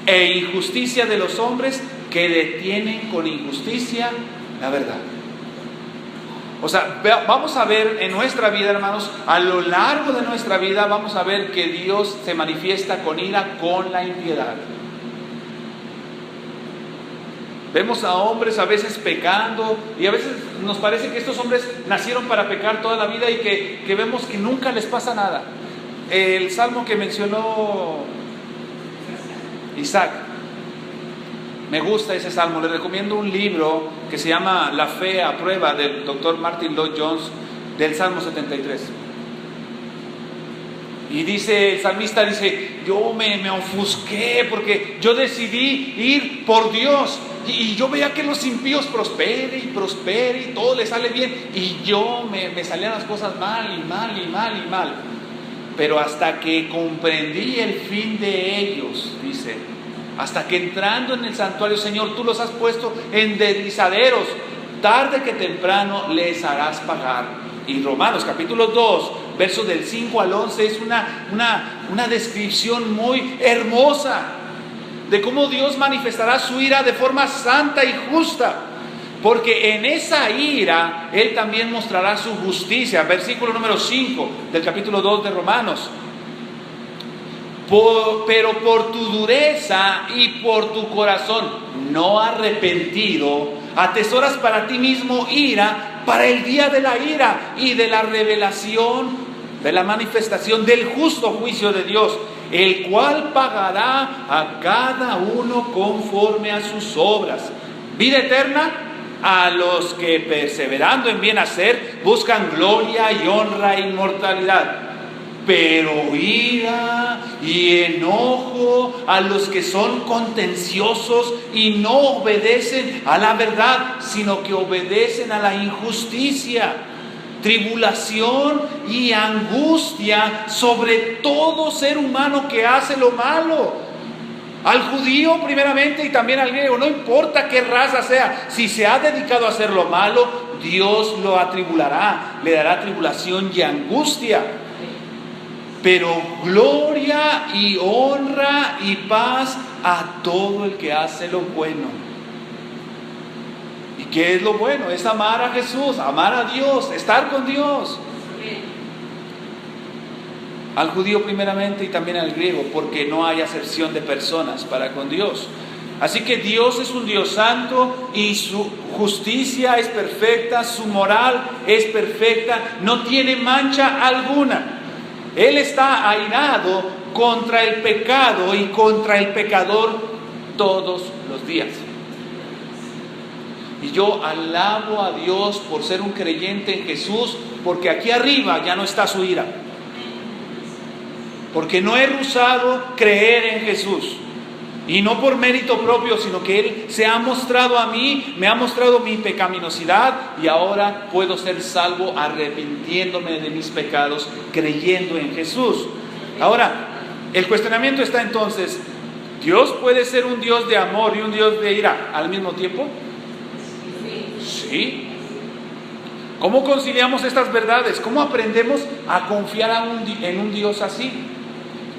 e injusticia de los hombres que detienen con injusticia la verdad. O sea, vamos a ver en nuestra vida, hermanos, a lo largo de nuestra vida, vamos a ver que Dios se manifiesta con ira con la impiedad. Vemos a hombres a veces pecando, y a veces nos parece que estos hombres nacieron para pecar toda la vida y que vemos que nunca les pasa nada. El salmo que mencionó Isaac, me gusta ese salmo. Le recomiendo un libro que se llama La Fe a Prueba, del Dr. Martin Lloyd Jones, del Salmo 73. Y dice, el salmista dice, yo me ofusqué porque yo decidí ir por Dios. Y yo veía que los impíos prosperen y todo les sale bien. Y yo me salían las cosas mal. Pero hasta que comprendí el fin de ellos, dice, hasta que entrando en el santuario, Señor, tú los has puesto en deslizaderos, tarde que temprano les harás pagar. Y Romanos capítulo 2, versos del 5 al 11, es una descripción muy hermosa de cómo Dios manifestará su ira de forma santa y justa, porque en esa ira Él también mostrará su justicia. Versículo número 5 del capítulo 2 de Romanos. Pero por tu dureza y por tu corazón no arrepentido, atesoras para ti mismo ira para el día de la ira y de la revelación, de la manifestación del justo juicio de Dios, el cual pagará a cada uno conforme a sus obras. Vida eterna a los que perseverando en bien hacer buscan gloria y honra e inmortalidad. Pero ira y enojo a los que son contenciosos y no obedecen a la verdad, sino que obedecen a la injusticia. Tribulación y angustia sobre todo ser humano que hace lo malo. Al judío primeramente y también al griego, no importa qué raza sea, si se ha dedicado a hacer lo malo, Dios lo atribulará, le dará tribulación y angustia. Pero gloria y honra y paz a todo el que hace lo bueno. ¿Y qué es lo bueno? Es amar a Jesús, amar a Dios, estar con Dios. Al judío primeramente y también al griego, porque no hay acepción de personas para con Dios. Así que Dios es un Dios santo y su justicia es perfecta, su moral es perfecta, no tiene mancha alguna. Él está airado contra el pecado y contra el pecador todos los días. Y yo alabo a Dios por ser un creyente en Jesús, porque aquí arriba ya no está su ira. Porque no he rehusado creer en Jesús. Y no por mérito propio, sino que Él se ha mostrado a mí, me ha mostrado mi pecaminosidad, y ahora puedo ser salvo arrepintiéndome de mis pecados, creyendo en Jesús. Ahora, el cuestionamiento está entonces: ¿Dios puede ser un Dios de amor y un Dios de ira al mismo tiempo? Sí. ¿Cómo conciliamos estas verdades? ¿Cómo aprendemos a confiar en un Dios así?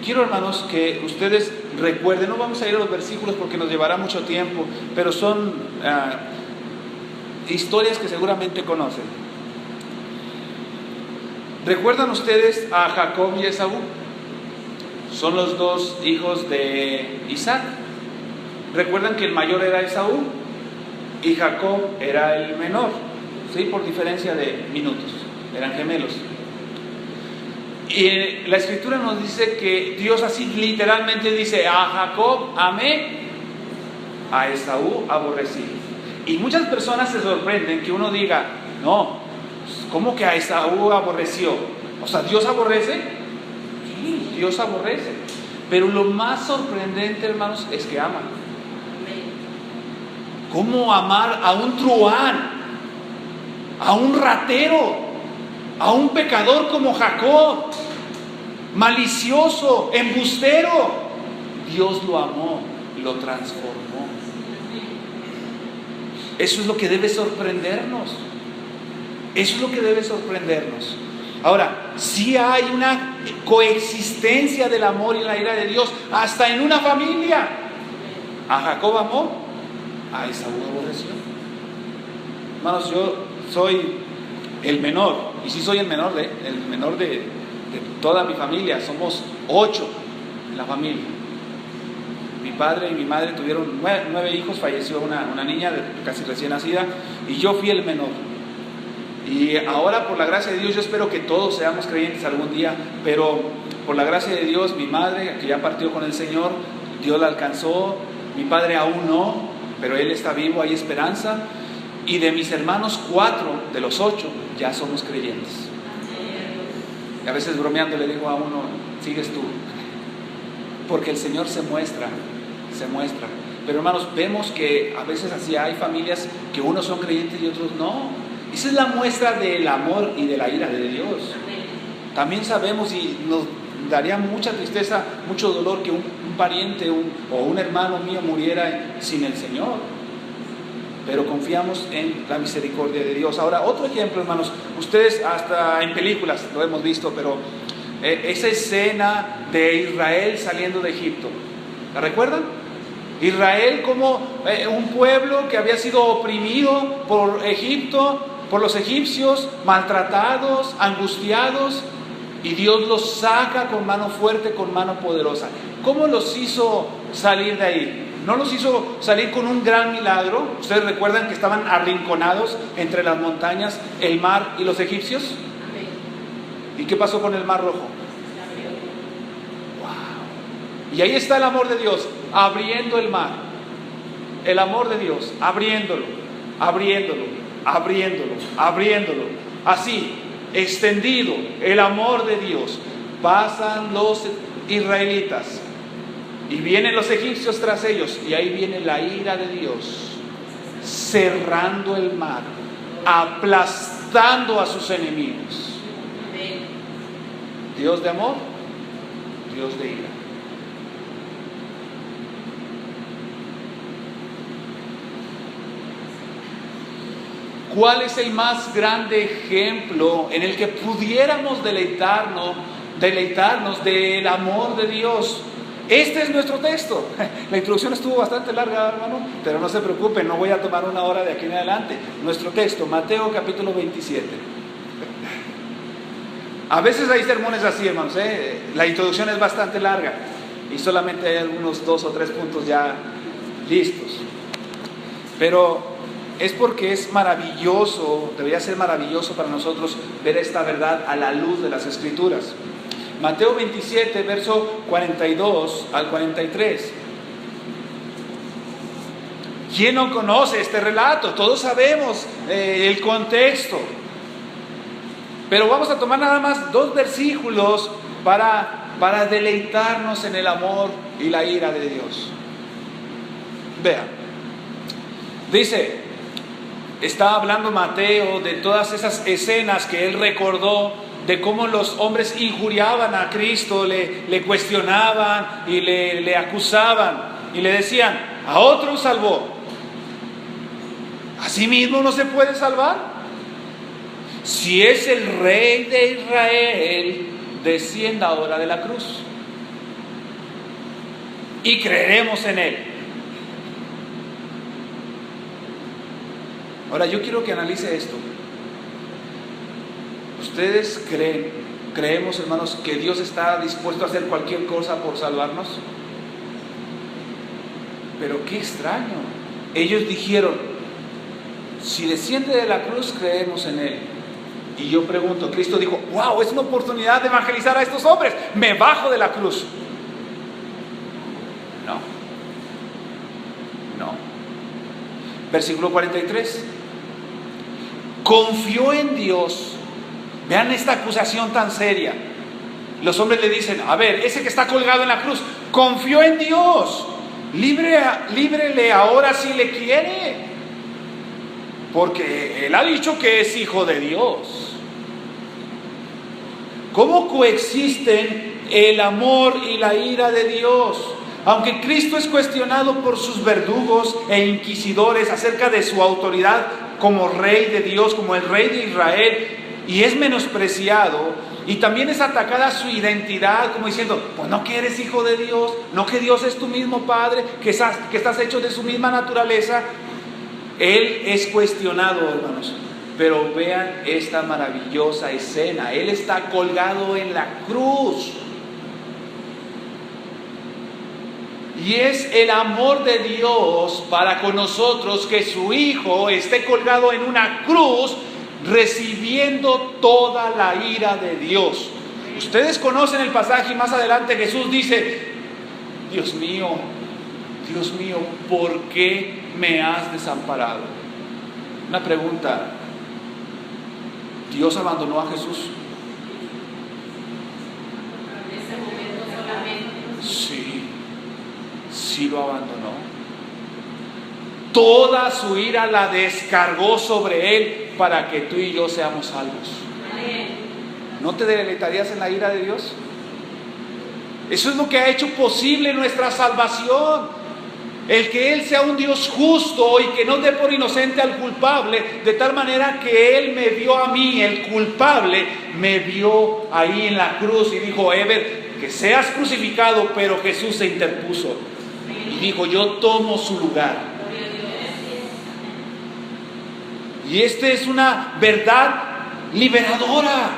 Quiero, hermanos, que ustedes recuerden, no vamos a ir a los versículos porque nos llevará mucho tiempo, pero son historias que seguramente conocen. ¿Recuerdan ustedes a Jacob y Esaú? Son los dos hijos de Isaac. ¿Recuerdan que el mayor era Esaú y Jacob era el menor? Sí, por diferencia de minutos, eran gemelos. Y la Escritura nos dice que Dios así literalmente dice: a Jacob amé, a Esaú aborrecí. Y muchas personas se sorprenden que uno diga: no, ¿cómo que a Esaú aborreció? O sea, ¿Dios aborrece? Sí, Dios aborrece. Pero lo más sorprendente, hermanos, es que ama. ¿Cómo amar a un truán, a un ratero, a un pecador como Jacob, malicioso, embustero? Dios lo amó, lo transformó. Eso es lo que debe sorprendernos. Eso es lo que debe sorprendernos. Ahora, sí hay una coexistencia del amor y la ira de Dios, hasta en una familia. A Jacob amó, a Esaú aborreció. Hermanos, yo soy el menor, y sí soy el menor de toda mi familia. Somos 8 en la familia. Mi padre y mi madre tuvieron 9 hijos, falleció una niña casi recién nacida, y yo fui el menor. Y ahora, por la gracia de Dios, yo espero que todos seamos creyentes algún día, pero por la gracia de Dios, mi madre, que ya partió con el Señor, Dios la alcanzó. Mi padre aún no, pero él está vivo, hay esperanza. Y de mis hermanos, 4 de los 8 ya somos creyentes. Y a veces bromeando le digo a uno: sigues tú, porque el Señor se muestra. Pero, hermanos, vemos que a veces así hay familias que unos son creyentes y otros no. Esa es la muestra del amor y de la ira de Dios. También sabemos, y nos daría mucha tristeza, mucho dolor, que un pariente o un hermano mío muriera sin el Señor. Pero confiamos en la misericordia de Dios. Ahora, otro ejemplo, hermanos, ustedes hasta en películas lo hemos visto, pero esa escena de Israel saliendo de Egipto, ¿la recuerdan? Israel como un pueblo que había sido oprimido por Egipto, por los egipcios, maltratados, angustiados, y Dios los saca con mano fuerte, con mano poderosa. ¿Cómo los hizo salir de ahí? ¿No los hizo salir con un gran milagro? ¿Ustedes recuerdan que estaban arrinconados entre las montañas, el mar y los egipcios? ¿Y qué pasó con el mar rojo? ¡Wow! Y ahí está el amor de Dios, abriendo el mar. El amor de Dios, abriéndolo. Así, extendido, el amor de Dios. Pasan los israelitas y vienen los egipcios tras ellos, y ahí viene la ira de Dios, cerrando el mar, aplastando a sus enemigos. Dios de amor, Dios de ira. ¿Cuál es el más grande ejemplo en el que pudiéramos deleitarnos del amor de Dios? Este es nuestro texto. La introducción estuvo bastante larga, hermano, pero no se preocupen, no voy a tomar una hora de aquí en adelante. Nuestro texto, Mateo capítulo 27. A veces hay sermones así, hermanos, la introducción es bastante larga y solamente hay algunos 2 o 3 puntos ya listos. Pero es porque es maravilloso, debería ser maravilloso para nosotros ver esta verdad a la luz de las Escrituras. Mateo 27, verso 42 al 43. ¿Quién no conoce este relato? Todos sabemos el contexto. Pero vamos a tomar nada más 2 versículos para deleitarnos en el amor y la ira de Dios. Vean, dice, está hablando Mateo de todas esas escenas que él recordó, de cómo los hombres injuriaban a Cristo, le cuestionaban y le acusaban y le decían: a otro salvó, ¿a sí mismo no se puede salvar? Si es el Rey de Israel, descienda ahora de la cruz y creeremos en Él. Ahora yo quiero que analice esto. ¿Ustedes creemos, hermanos, que Dios está dispuesto a hacer cualquier cosa por salvarnos? Pero qué extraño. Ellos dijeron: si desciende de la cruz, creemos en Él. Y yo pregunto, Cristo dijo: wow, es una oportunidad de evangelizar a estos hombres, me bajo de la cruz. No. Versículo 43. Confió en Dios. Vean esta acusación tan seria. Los hombres le dicen: a ver, ese que está colgado en la cruz, confió en Dios, líbrele ahora si le quiere, porque Él ha dicho que es hijo de Dios. ¿Cómo coexisten el amor y la ira de Dios? Aunque Cristo es cuestionado por sus verdugos e inquisidores acerca de su autoridad como Rey de Dios, como el Rey de Israel, y es menospreciado, y también es atacada su identidad, como diciendo: pues no que eres hijo de Dios, no que Dios es tu mismo Padre, que estás hecho de su misma naturaleza. Él es cuestionado, hermanos. Pero vean esta maravillosa escena. Él está colgado en la cruz. Y es el amor de Dios para con nosotros que su Hijo esté colgado en una cruz, recibiendo toda la ira de Dios. Ustedes conocen el pasaje y más adelante Jesús dice: Dios mío, ¿por qué me has desamparado? Una pregunta: ¿Dios abandonó a Jesús? Sí lo abandonó. Toda su ira la descargó sobre Él para que tú y yo seamos salvos. ¿No te deleitarías en la ira de Dios? Eso es lo que ha hecho posible nuestra salvación. El que Él sea un Dios justo y que no dé por inocente al culpable, de tal manera que Él me vio a mí, el culpable, me vio ahí en la cruz y dijo: Ever, que seas crucificado, pero Jesús se interpuso y dijo: yo tomo su lugar. Y esta es una verdad liberadora,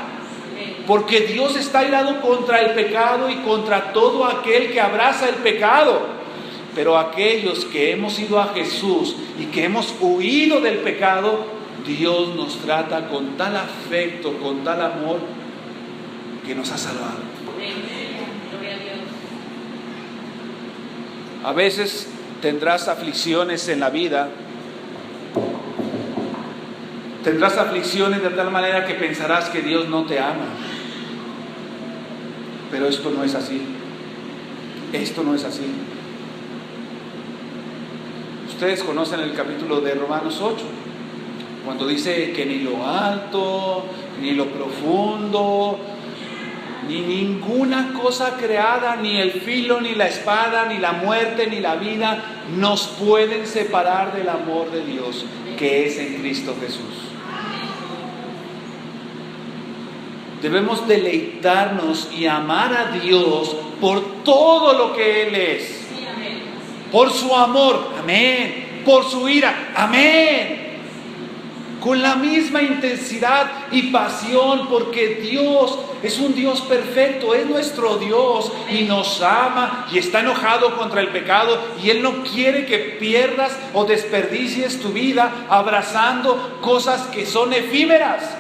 porque Dios está irado contra el pecado y contra todo aquel que abraza el pecado. Pero aquellos que hemos ido a Jesús y que hemos huido del pecado, Dios nos trata con tal afecto, con tal amor, que nos ha salvado. A veces tendrás aflicciones en la vida. Tendrás aflicciones de tal manera que pensarás que Dios no te ama. Pero esto no es así. Esto no es así. Ustedes conocen el capítulo de Romanos 8, cuando dice que ni lo alto, ni lo profundo, ni ninguna cosa creada, ni el filo, ni la espada, ni la muerte, ni la vida, nos pueden separar del amor de Dios que es en Cristo Jesús. Debemos deleitarnos y amar a Dios por todo lo que Él es. Por su amor, amén. Por su ira, amén. Con la misma intensidad y pasión, porque Dios es un Dios perfecto, es nuestro Dios y nos ama y está enojado contra el pecado, y Él no quiere que pierdas o desperdicies tu vida abrazando cosas que son efímeras.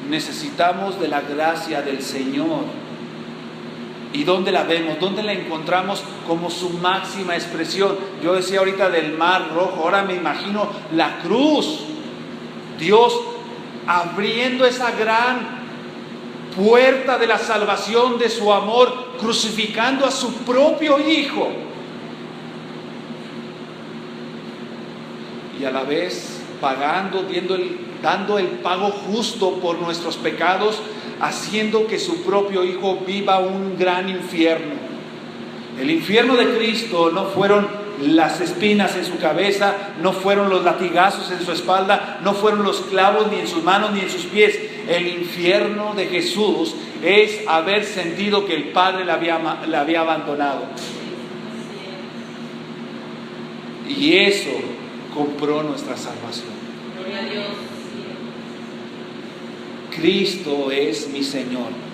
Necesitamos de la gracia del Señor. ¿Y dónde la vemos? ¿Dónde la encontramos como su máxima expresión? Yo decía ahorita del Mar Rojo, ahora me imagino la cruz. Dios abriendo esa gran puerta de la salvación de su amor, crucificando a su propio Hijo. Y a la vez pagando, dando el pago justo por nuestros pecados, haciendo que su propio Hijo viva un gran infierno. El infierno de Cristo no fueron las espinas en su cabeza, no fueron los latigazos en su espalda, no fueron los clavos ni en sus manos ni en sus pies. El infierno de Jesús es haber sentido que el Padre le había abandonado. Y eso compró nuestra salvación. Gloria a Dios. Cristo es mi Señor.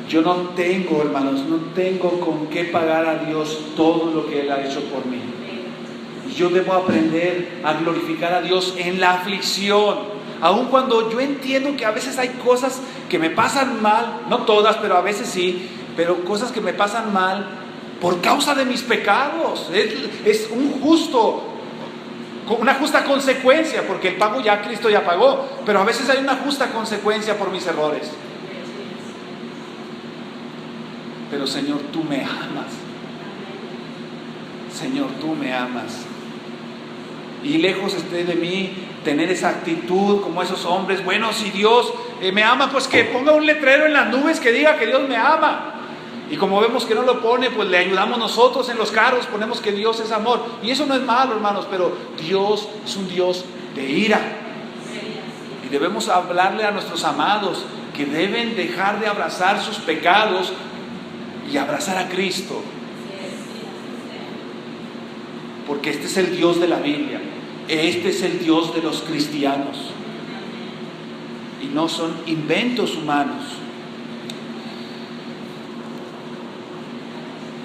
Yo no tengo, hermanos, no tengo con qué pagar a Dios todo lo que Él ha hecho por mí. Y yo debo aprender a glorificar a Dios en la aflicción. Aun cuando yo entiendo que a veces hay cosas que me pasan mal, no todas, pero a veces sí, pero cosas que me pasan mal por causa de mis pecados. Es una justa consecuencia, porque el pago ya Cristo ya pagó, pero a veces hay una justa consecuencia por mis errores. Pero Señor, tú me amas. Señor, tú me amas. Y lejos esté de mí tener esa actitud como esos hombres. Bueno, si Dios me ama, pues que ponga un letrero en las nubes que diga que Dios me ama. Y como vemos que no lo pone, pues le ayudamos nosotros en los carros, ponemos que Dios es amor. Y eso no es malo, hermanos, pero Dios es un Dios de ira. Y debemos hablarle a nuestros amados que deben dejar de abrazar sus pecados y abrazar a Cristo. Porque este es el Dios de la Biblia. Este es el Dios de los cristianos. Y no son inventos humanos.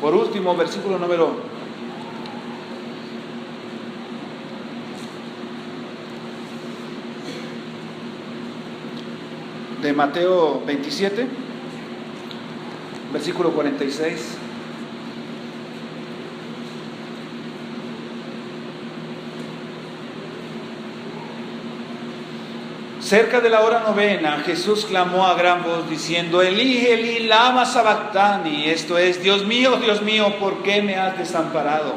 Por último, versículo número de Mateo 27, versículo 46. Cerca de la hora novena, Jesús clamó a gran voz diciendo: Elí, Elí, lama sabactani. Esto es: Dios mío, ¿por qué me has desamparado?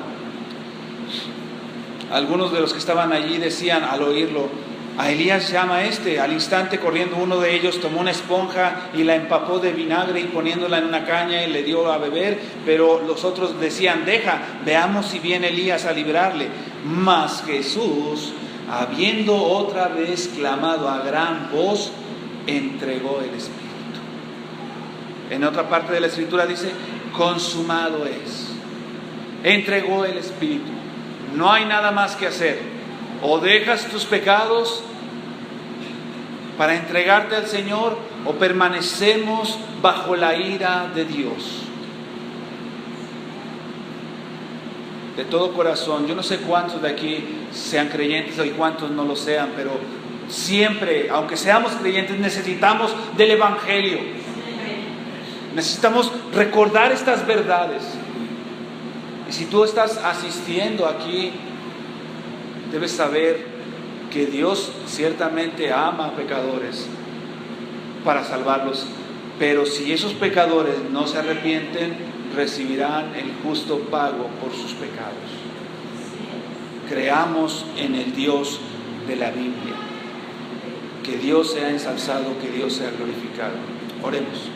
Algunos de los que estaban allí decían al oírlo: a Elías llama este. Al instante, corriendo uno de ellos, tomó una esponja y la empapó de vinagre y poniéndola en una caña y le dio a beber. Pero los otros decían: deja, veamos si viene Elías a librarle. Mas Jesús, habiendo otra vez clamado a gran voz, entregó el Espíritu. En otra parte de la Escritura dice: consumado es. Entregó el Espíritu. No hay nada más que hacer. O dejas tus pecados para entregarte al Señor, o permanecemos bajo la ira de Dios. De todo corazón, yo no sé cuántos de aquí sean creyentes y cuántos no lo sean, pero siempre, aunque seamos creyentes, necesitamos del Evangelio. Necesitamos recordar estas verdades. Y si tú estás asistiendo aquí, debes saber que Dios ciertamente ama a pecadores para salvarlos, pero si esos pecadores no se arrepienten, recibirán el justo pago por sus pecados. Creamos en el Dios de la Biblia. Que Dios sea ensalzado, que Dios sea glorificado. Oremos.